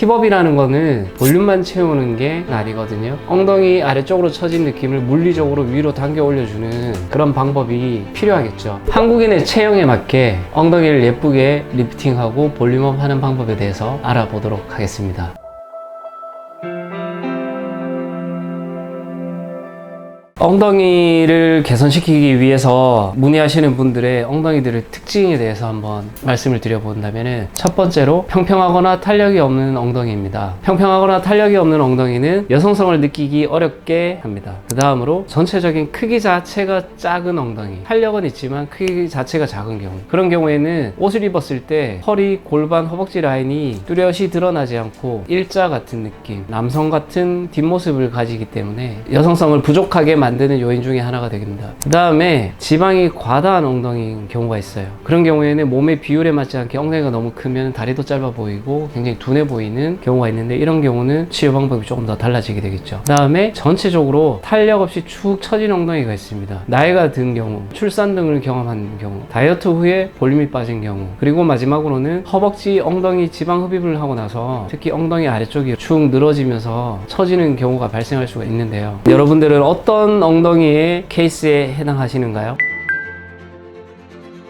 힙업이라는 거는 볼륨만 채우는 게 아니거든요. 엉덩이 아래쪽으로 처진 느낌을 물리적으로 위로 당겨 올려주는 그런 방법이 필요하겠죠. 한국인의 체형에 맞게 엉덩이를 예쁘게 리프팅하고 볼륨업 하는 방법에 대해서 알아보도록 하겠습니다. 엉덩이를 개선시키기 위해서 문의하시는 분들의 엉덩이들의 특징에 대해서 한번 말씀을 드려본다면, 첫 번째로 평평하거나 탄력이 없는 엉덩이입니다. 평평하거나 탄력이 없는 엉덩이는 여성성을 느끼기 어렵게 합니다. 그 다음으로 전체적인 크기 자체가 작은 엉덩이, 탄력은 있지만 크기 자체가 작은 경우, 그런 경우에는 옷을 입었을 때 허리, 골반, 허벅지 라인이 뚜렷이 드러나지 않고 일자 같은 느낌, 남성 같은 뒷모습을 가지기 때문에 여성성을 부족하게 만드는 요인 중에 하나가 되겠습니다. 그 다음에 지방이 과다한 엉덩이인 경우가 있어요. 그런 경우에는 몸의 비율에 맞지 않게 엉덩이가 너무 크면 다리도 짧아 보이고 굉장히 둔해 보이는 경우가 있는데, 이런 경우는 치료 방법이 조금 더 달라지게 되겠죠. 그 다음에 전체적으로 탄력 없이 축 처진 엉덩이가 있습니다. 나이가 든 경우, 출산 등을 경험한 경우, 다이어트 후에 볼륨이 빠진 경우, 그리고 마지막으로는 허벅지, 엉덩이 지방 흡입을 하고 나서 특히 엉덩이 아래쪽이 축 늘어지면서 처지는 경우가 발생할 수가 있는데요. 여러분들은 어떤 엉덩이의 케이스에 해당하시는가요?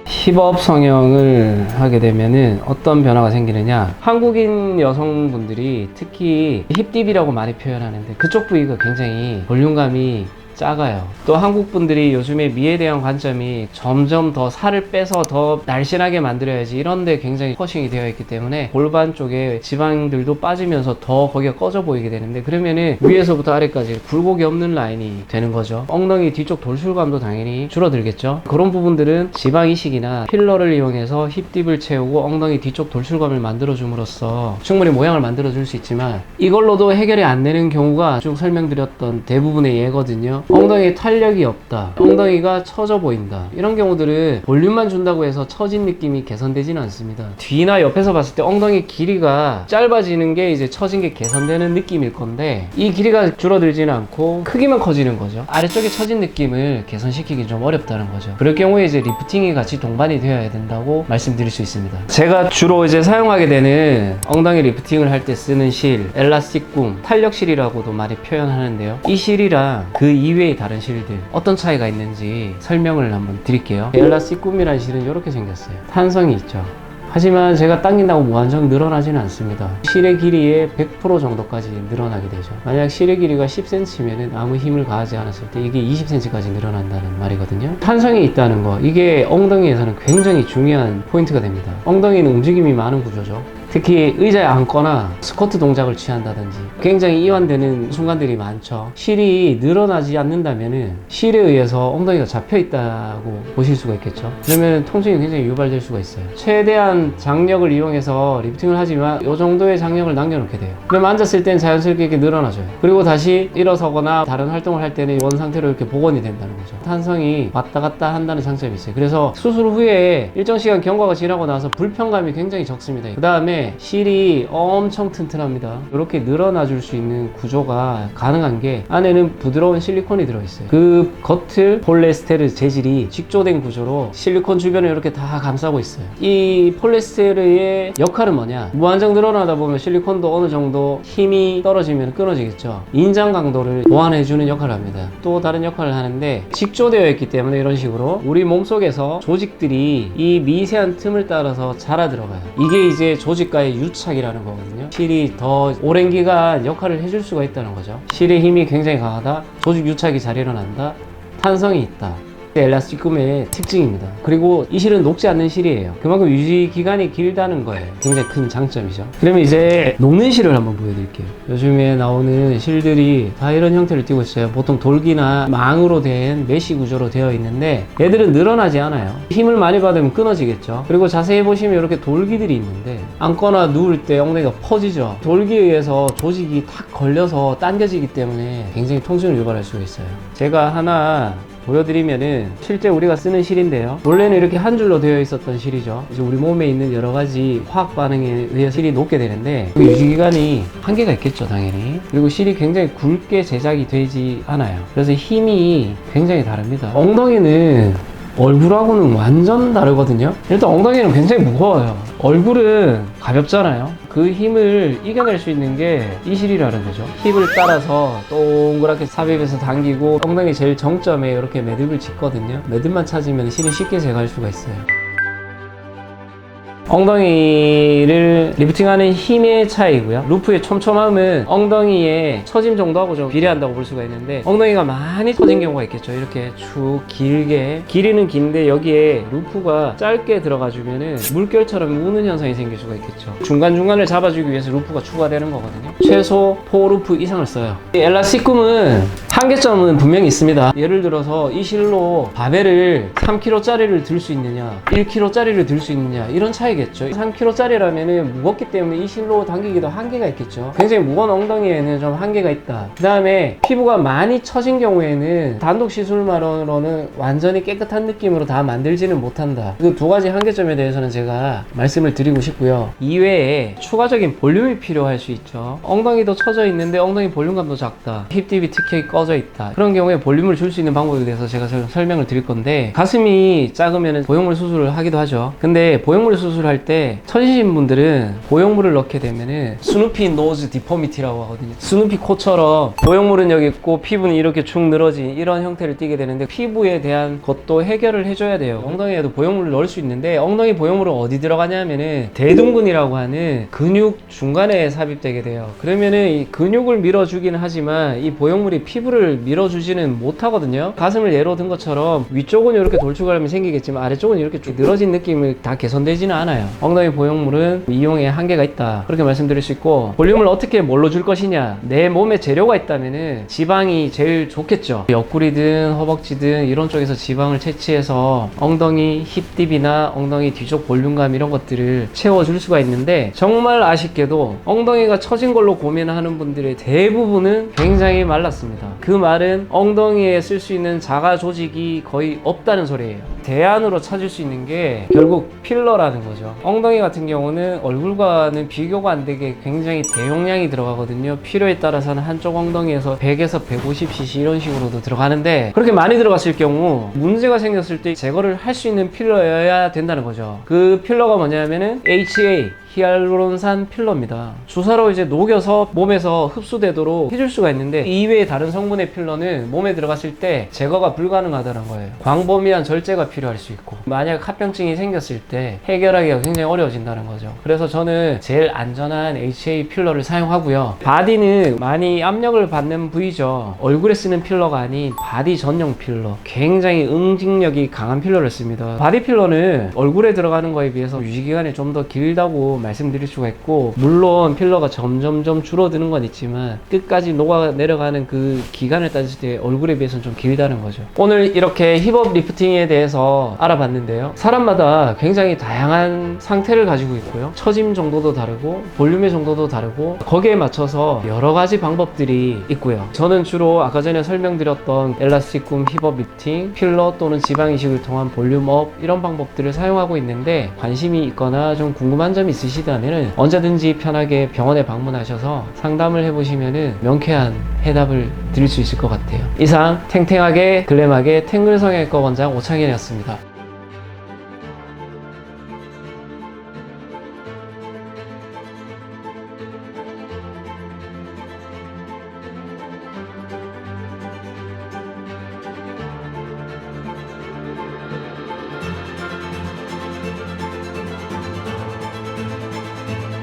힙업 성형을 하게 되면은 어떤 변화가 생기느냐, 한국인 여성분들이 특히 힙딥이라고 많이 표현하는데 그쪽 부위가 굉장히 볼륨감이 작아요. 또 한국 분들이 요즘에 미에 대한 관점이 점점 더 살을 빼서 더 날씬하게 만들어야지, 이런데 굉장히 포커싱이 되어 있기 때문에 골반 쪽에 지방들도 빠지면서 더 거기가 꺼져 보이게 되는데, 그러면은 위에서부터 아래까지 굴곡이 없는 라인이 되는 거죠. 엉덩이 뒤쪽 돌출감도 당연히 줄어들겠죠. 그런 부분들은 지방 이식이나 필러를 이용해서 힙딥을 채우고 엉덩이 뒤쪽 돌출감을 만들어 줌으로써 충분히 모양을 만들어 줄 수 있지만, 이걸로도 해결이 안 되는 경우가 쭉 설명드렸던 대부분의 예거든요. 엉덩이에 탄력이 없다, 엉덩이가 처져 보인다, 이런 경우들은 볼륨만 준다고 해서 처진 느낌이 개선되지는 않습니다. 뒤나 옆에서 봤을 때 엉덩이 길이가 짧아지는 게 이제 처진 게 개선되는 느낌일 건데, 이 길이가 줄어들지는 않고 크기만 커지는 거죠. 아래쪽에 처진 느낌을 개선시키기 좀 어렵다는 거죠. 그럴 경우에 이제 리프팅이 같이 동반이 되어야 된다고 말씀드릴 수 있습니다. 제가 주로 이제 사용하게 되는 엉덩이 리프팅을 할 때 쓰는 실, 엘라스틱 굼, 탄력실이라고도 많이 표현하는데요. 이 실이랑 그 이외의 다른 실들 어떤 차이가 있는지 설명을 한번 드릴게요. 엘라스틱 굼이라는 실은 이렇게 생겼어요. 탄성이 있죠. 하지만 제가 당긴다고 무한정 늘어나지는 않습니다. 실의 길이의 100% 정도까지 늘어나게 되죠. 만약 실의 길이가 10cm면 아무 힘을 가하지 않았을 때 이게 20cm까지 늘어난다는 말이거든요. 탄성이 있다는 거, 이게 엉덩이에서는 굉장히 중요한 포인트가 됩니다. 엉덩이는 움직임이 많은 구조죠. 특히 의자에 앉거나 스쿼트 동작을 취한다든지 굉장히 이완되는 순간들이 많죠. 실이 늘어나지 않는다면 실에 의해서 엉덩이가 잡혀 있다고 보실 수가 있겠죠. 그러면 통증이 굉장히 유발될 수가 있어요. 최대한 장력을 이용해서 리프팅을 하지만 이 정도의 장력을 남겨놓게 돼요. 그러면 앉았을 땐 자연스럽게 이렇게 늘어나줘요. 그리고 다시 일어서거나 다른 활동을 할 때는 원 상태로 이렇게 복원이 된다는 거죠. 탄성이 왔다 갔다 한다는 장점이 있어요. 그래서 수술 후에 일정 시간 경과가 지나고 나서 불편감이 굉장히 적습니다. 그 다음에 실이 엄청 튼튼합니다. 이렇게 늘어나 줄 수 있는 구조가 가능한 게, 안에는 부드러운 실리콘이 들어있어요. 그 겉을 폴리에스테르 재질이 직조된 구조로 실리콘 주변을 이렇게 다 감싸고 있어요. 이 폴리에스테르의 역할은 뭐냐, 무한정 늘어나다 보면 실리콘도 어느 정도 힘이 떨어지면 끊어지겠죠. 인장 강도를 보완해주는 역할을 합니다. 또 다른 역할을 하는데, 직조되어 있기 때문에 이런 식으로 우리 몸속에서 조직들이 이 미세한 틈을 따라서 자라 들어가요. 이게 이제 조직과의 유착이라는 거거든요. 실이 더 오랜 기간 역할을 해줄 수가 있다는 거죠. 실의 힘이 굉장히 강하다, 조직 유착이 잘 일어난다, 탄성이 있다. 엘라스틱 굼의 특징입니다. 그리고 이 실은 녹지 않는 실이에요. 그만큼 유지 기간이 길다는 거예요. 굉장히 큰 장점이죠. 그러면 이제 녹는 실을 한번 보여드릴게요. 요즘에 나오는 실들이 다 이런 형태를 띠고 있어요. 보통 돌기나 망으로 된 메쉬 구조로 되어 있는데, 얘들은 늘어나지 않아요. 힘을 많이 받으면 끊어지겠죠. 그리고 자세히 보시면 이렇게 돌기들이 있는데, 앉거나 누울 때 엉덩이가 퍼지죠. 돌기에 의해서 조직이 탁 걸려서 당겨지기 때문에 굉장히 통증을 유발할 수가 있어요. 제가 하나 보여드리면은 실제 우리가 쓰는 실인데요. 원래는 이렇게 한 줄로 되어 있었던 실이죠. 이제 우리 몸에 있는 여러 가지 화학 반응에 의해 실이 녹게 되는데, 그 유지기간이 한계가 있겠죠, 당연히. 그리고 실이 굉장히 굵게 제작이 되지 않아요. 그래서 힘이 굉장히 다릅니다. 엉덩이는 얼굴하고는 완전 다르거든요. 일단 엉덩이는 굉장히 무거워요. 얼굴은 가볍잖아요. 그 힘을 이겨낼 수 있는 게 이실이라는 거죠. 힙을 따라서 동그랗게 삽입해서 당기고 엉덩이 제일 정점에 이렇게 매듭을 짓거든요. 매듭만 찾으면 실이 쉽게 제거할 수가 있어요. 엉덩이를 리프팅하는 힘의 차이고요. 루프의 촘촘함은 엉덩이의 처짐 정도하고 좀 비례한다고 볼 수가 있는데, 엉덩이가 많이 처진 경우가 있겠죠. 이렇게 쭉 길게, 길이는 긴데 여기에 루프가 짧게 들어가주면은 물결처럼 우는 현상이 생길 수가 있겠죠. 중간중간을 잡아주기 위해서 루프가 추가되는 거거든요. 최소 4루프 이상을 써요. 이 엘라스티쿰은 한계점은 분명히 있습니다. 예를 들어서 이 실로 바벨을 3kg짜리를 들 수 있느냐, 1kg짜리를 들 수 있느냐, 이런 차이겠죠. 3kg짜리라면 무겁기 때문에 이 실로 당기기도 한계가 있겠죠. 굉장히 무거운 엉덩이에는 좀 한계가 있다. 그 다음에 피부가 많이 처진 경우에는 단독 시술만으로는 완전히 깨끗한 느낌으로 다 만들지는 못한다. 그 두 가지 한계점에 대해서는 제가 말씀을 드리고 싶고요. 이외에 추가적인 볼륨이 필요할 수 있죠. 엉덩이도 처져 있는데 엉덩이 볼륨감도 작다, 힙딥이 특히 꺼져 있다. 그런 경우에 볼륨을 줄 수 있는 방법에 대해서 제가 설명을 드릴 건데, 가슴이 작으면 보형물 수술을 하기도 하죠. 근데 보형물 수술할 때 처지신 분들은 보형물을 넣게 되면은 스누피 노즈 디포미티라고 하거든요. 스누피 코처럼 보형물은 여기 있고 피부는 이렇게 축 늘어진 이런 형태를 띠게 되는데, 피부에 대한 것도 해결을 해줘야 돼요. 엉덩이에도 보형물을 넣을 수 있는데, 엉덩이 보형물은 어디 들어가냐면은 대둔근이라고 하는 근육 중간에 삽입되게 돼요. 그러면은 이 근육을 밀어주기는 하지만 이 보형물이 피부를 밀어주지는 못하거든요. 가슴을 예로 든 것처럼 위쪽은 이렇게 돌출감이 생기겠지만 아래쪽은 이렇게 쭉 늘어진 느낌이 다 개선되지는 않아요. 엉덩이 보형물은 이용에 한계가 있다, 그렇게 말씀드릴 수 있고, 볼륨을 어떻게 뭘로 줄 것이냐, 내 몸에 재료가 있다면은 지방이 제일 좋겠죠. 옆구리든 허벅지든 이런 쪽에서 지방을 채취해서 엉덩이 힙딥이나 엉덩이 뒤쪽 볼륨감 이런 것들을 채워줄 수가 있는데, 정말 아쉽게도 엉덩이가 처진 걸로 고민하는 분들의 대부분은 굉장히 말랐습니다. 그 말은 엉덩이에 쓸 수 있는 자가 조직이 거의 없다는 소리예요. 대안으로 찾을 수 있는 게 결국 필러라는 거죠. 엉덩이 같은 경우는 얼굴과는 비교가 안 되게 굉장히 대용량이 들어가거든요. 필요에 따라서는 한쪽 엉덩이에서 100에서 150cc 이런 식으로도 들어가는데, 그렇게 많이 들어갔을 경우 문제가 생겼을 때 제거를 할 수 있는 필러여야 된다는 거죠. 그 필러가 뭐냐면은 HA 히알루론산 필러입니다. 주사로 이제 녹여서 몸에서 흡수되도록 해줄 수가 있는데, 이외의 다른 성분의 필러는 몸에 들어갔을 때 제거가 불가능하다는 거예요. 광범위한 절제가 필요할 수 있고, 만약 합병증이 생겼을 때 해결하기가 굉장히 어려워진다는 거죠. 그래서 저는 제일 안전한 HA 필러를 사용하고요. 바디는 많이 압력을 받는 부위죠. 얼굴에 쓰는 필러가 아닌 바디 전용 필러, 굉장히 응징력이 강한 필러를 씁니다. 바디 필러는 얼굴에 들어가는 거에 비해서 유지기간이 좀 더 길다고 말씀드릴 수가 있고, 물론 필러가 점점점 줄어드는 건 있지만 끝까지 녹아 내려가는 그 기간을 따질 때 얼굴에 비해서는 좀 길다는 거죠. 오늘 이렇게 힙업 리프팅에 대해서 알아봤는데요, 사람마다 굉장히 다양한 상태를 가지고 있고요, 처짐 정도도 다르고 볼륨의 정도도 다르고, 거기에 맞춰서 여러 가지 방법들이 있고요. 저는 주로 아까 전에 설명드렸던 엘라스티쿰 힙업 리프팅, 필러 또는 지방 이식을 통한 볼륨업, 이런 방법들을 사용하고 있는데, 관심이 있거나 좀 궁금한 점이 있으시다면 언제든지 편하게 병원에 방문하셔서 상담을 해보시면 명쾌한 해답을 드릴 수 있을 것 같아요. 이상 탱탱하게 글램하게 탱글 성형외과 원장 오창현이었습니다.